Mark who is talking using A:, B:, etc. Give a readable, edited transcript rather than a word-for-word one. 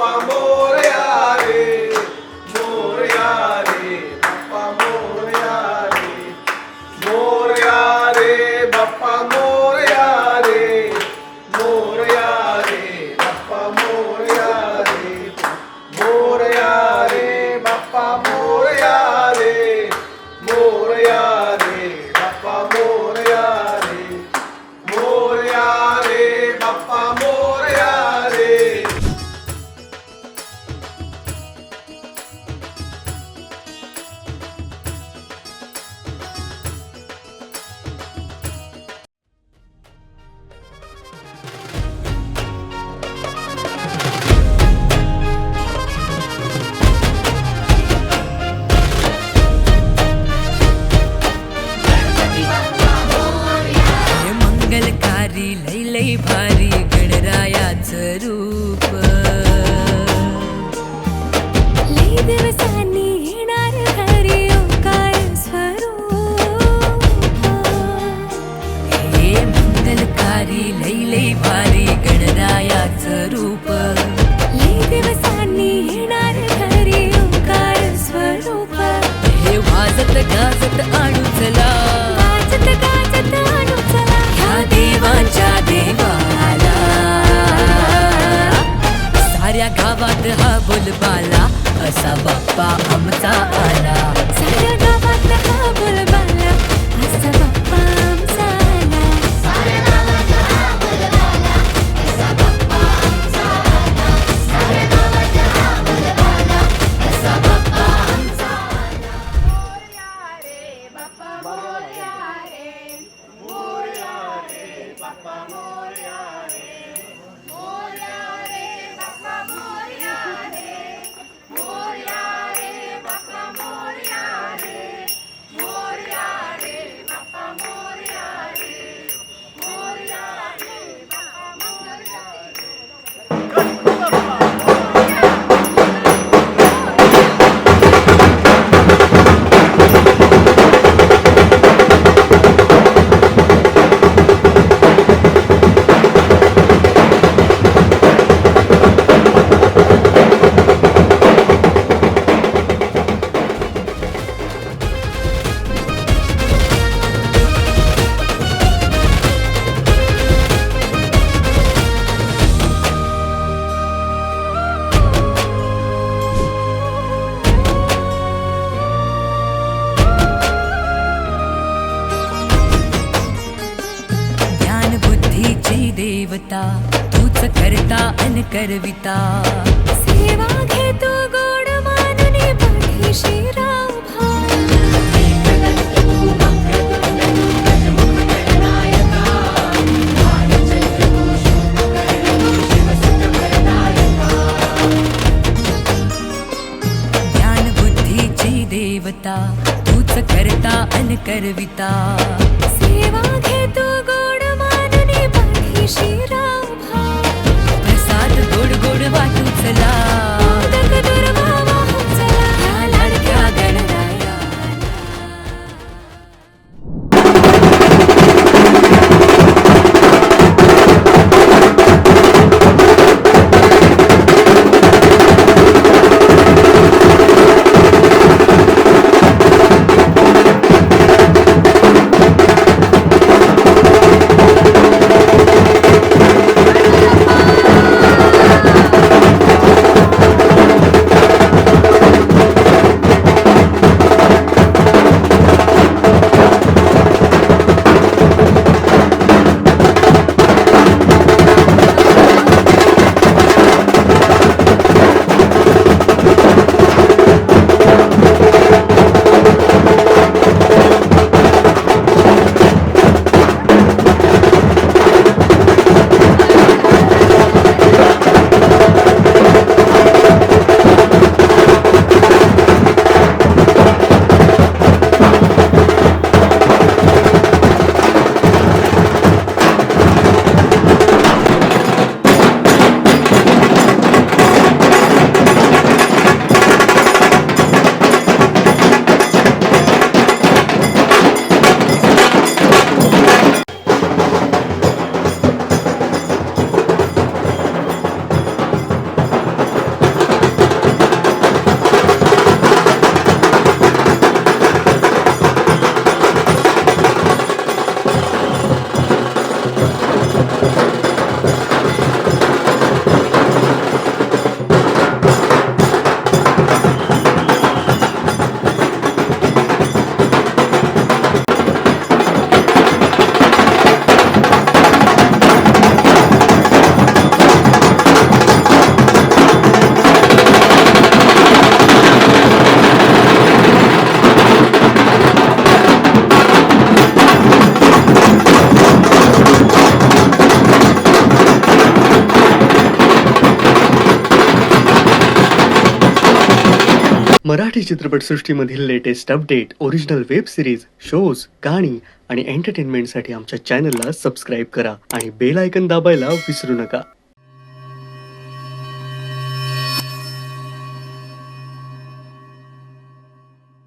A: बाप्पा मोरया रे, मोरया रे, बाप्पा मोरया रे, मोरया रे, बाप्पा मोरया रे, मोरया रे, बाप्पा मोरया रे, मोरया रे, बाप्पा मोरया रे, मोरया रे, बाप्पा मोरया रे, मोरया रे, बाप्पा मोरया रे.
B: हे मंगलकारी लय लय भारी गणरायाचं रूप, लय दिवसांनी येणार घरी ओंकार स्वरूप. हे मंगलकारी लय लय भारी गणरायाचं रूप, लय दिवसांनी येणार घरी ओंकार स्वरूप. हे वाजत गाजत आणू चला, वाजत गाजत आणू चला ह्या देवांच्या देवाला. साऱ्या गावात हा बोलबाला असा बाप्पा आमचा आला. साऱ्या गावात हा बोलबाला असा बाप्पा आमचा आला. साऱ्या गावात हा बोलबाला असा बाप्पा आमचा आला. साऱ्या गावात हा बोलबाला असा बाप्पा आमचा आला. मोरया रे बाप्पा मोरया रे, मोरया रे बाप्पा मोरया रे, मोरया रे बाप्पा मोरया रे, मोरया रे बाप्पा मोरया रे, मोरया रे बाप्पा मोरया रे, मोरया रे बाप्पा मोरया रे. ज्ञान बुद्धीची देवता तूच करता अन करविता. सेवा घे तू गोड मानुनी पाठीशी राहा. ज्ञान बुद्धीची देवता तूच करता अन करविता. सेवा घे तू गोड मानुनी पाठीशी राहा. प्रसाद गोड गोड वाटू चला, मोदक दुर्वा वाहू चला ह्या लाडक्या गणरायाला.
C: मराठी चित्रपटसृष्टीमधील latest update, original web series, shows, गाणी आणि एंटरटेनमेंटसाठी आमच्या चॅनलला सबस्क्राईब करा आणि बेल आयकॉन दाबायला विसरू नका.